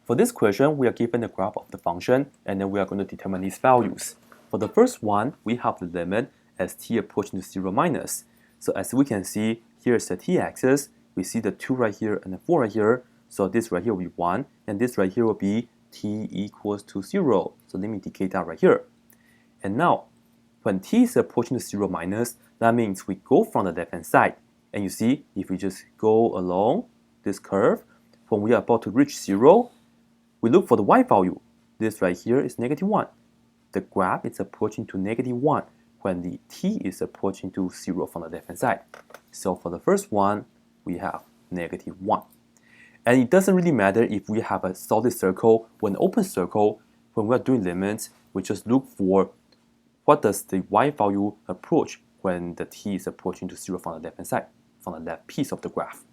For this question, we are given the graph of the function, and then we are going to determine these values. For the first one, we have the limit as t approaching to 0 minus. So as we can see, here's the t-axis. We see the 2 right here and the 4 right here. So this right here will be 1, and this right here will be t equals to 0. So let me indicate that right here. And now, when t is approaching to 0 minus, that means we go from the left-hand side. And you see, if we just go along this curve, when we are about to reach 0, we look for the y value. This right here is -1. The graph is approaching to -1 when the t is approaching to 0 from the left-hand side. So for the first one, we have -1. And it doesn't really matter if we have a solid circle or an open circle. When we are doing limits, we just look for what does the y value approach when the t is approaching to 0 from the left-hand side, from the left piece of the graph.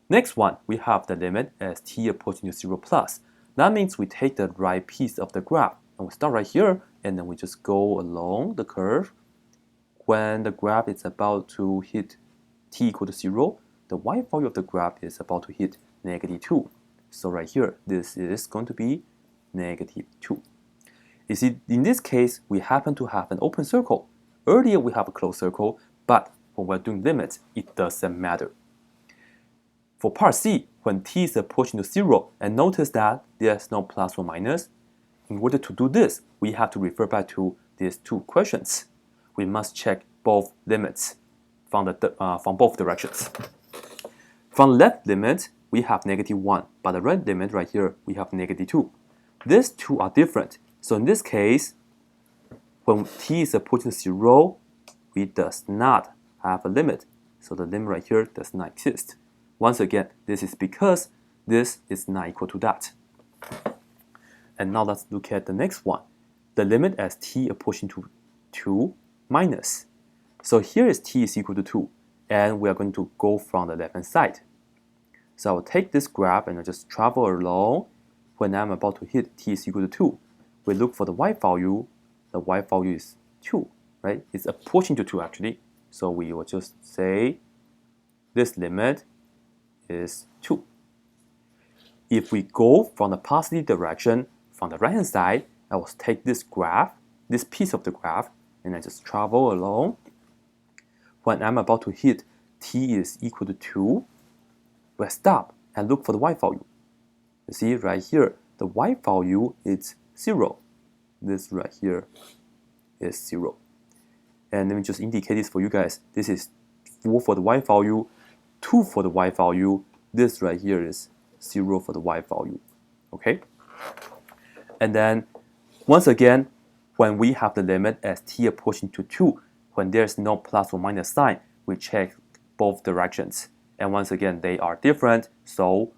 Next one, we have the limit as t approaching to 0 plus. That means we take the right piece of the graph, and we start right here, and then we just go along the curve. When the graph is about to hit t equal to 0, the y value of the graph is about to hit -2. So right here, this is going to be -2. You see, in this case, we happen to have an open circle. Earlier, we have a closed circle, but when we're doing limits, it doesn't matter. For part C, when t is approaching to 0, and notice that there's no plus or minus, in order to do this, we have to refer back to these two questions. We must check both limits from both directions. From the left limit, we have -1, but the right limit right here, we have -2. These two are different. So in this case, when t is approaching 0, we does not have a limit. So the limit right here does not exist. Once again, this is because this is not equal to that. And now let's look at the next one. The limit as t approaching to 2 minus. So here is t is equal to 2, and we are going to go from the left-hand side. So I will take this graph and I'll just travel along. When I'm about to hit t is equal to 2, we look for the y value. The y value is 2, right? It's approaching to 2 actually. So we will just say this limit is 2. If we go from the positive direction, from the right-hand side, I will take this graph, this piece of the graph, and I just travel along. When I'm about to hit t is equal to 2, we'll stop and look for the y value. You see right here, the y value is 0. This right here is 0. And let me just indicate this for you guys. This is 4 for the y value, 2 for the y value. This right here is 0 for the y value. Okay? And then, once again, when we have the limit as t approaching to 2, when there's no plus or minus sign, we check both directions. And once again, they are different. So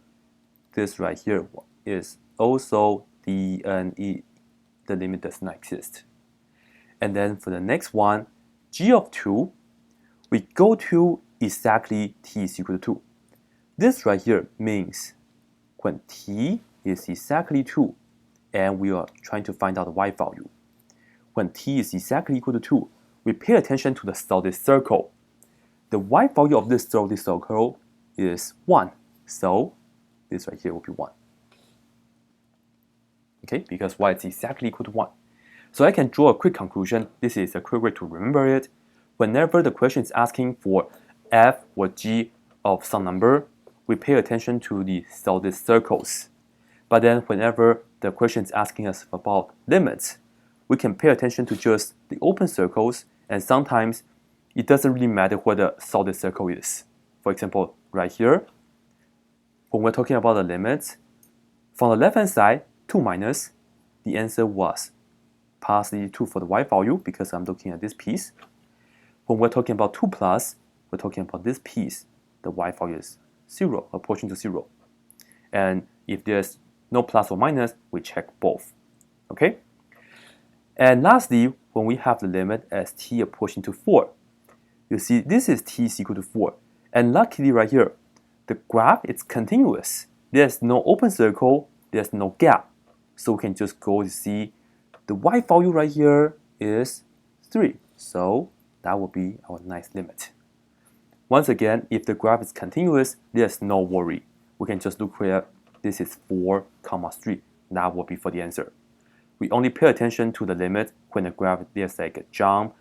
this right here is also the limit does not exist. And then for the next one, g of 2, we go to exactly t is equal to 2. This right here means when t is exactly 2, and we are trying to find out the y value. When t is exactly equal to 2, we pay attention to the solid circle. The y value of this solid circle is 1. So this right here will be 1. Okay, because y is exactly equal to 1. So I can draw a quick conclusion. This is a quick way to remember it. Whenever the question is asking for f or g of some number, we pay attention to the solid circles. But then whenever the question is asking us about limits, we can pay attention to just the open circles, and sometimes it doesn't really matter what the solid circle is. For example, right here, when we're talking about the limits, from the left-hand side, 2 minus, the answer was positive 2 for the y value because I'm looking at this piece. When we're talking about 2 plus, we're talking about this piece. The y value is 0, approaching to 0. And if there's no plus or minus, we check both. Okay? And lastly, when we have the limit as t approaching to 4, you see this is t is equal to 4. And luckily right here, the graph is continuous. There's no open circle, there's no gap. So we can just go to see the y value right here is 3. So that will be our nice limit. Once again, if the graph is continuous, there's no worry. We can just look this is 4, 3. That will be for the answer. We only pay attention to the limit when the graph there's like a jump,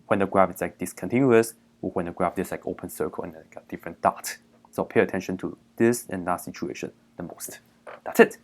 when the graph is like discontinuous, or when the graph there's like open circle and like a different dot. So pay attention to this and that situation the most. That's it.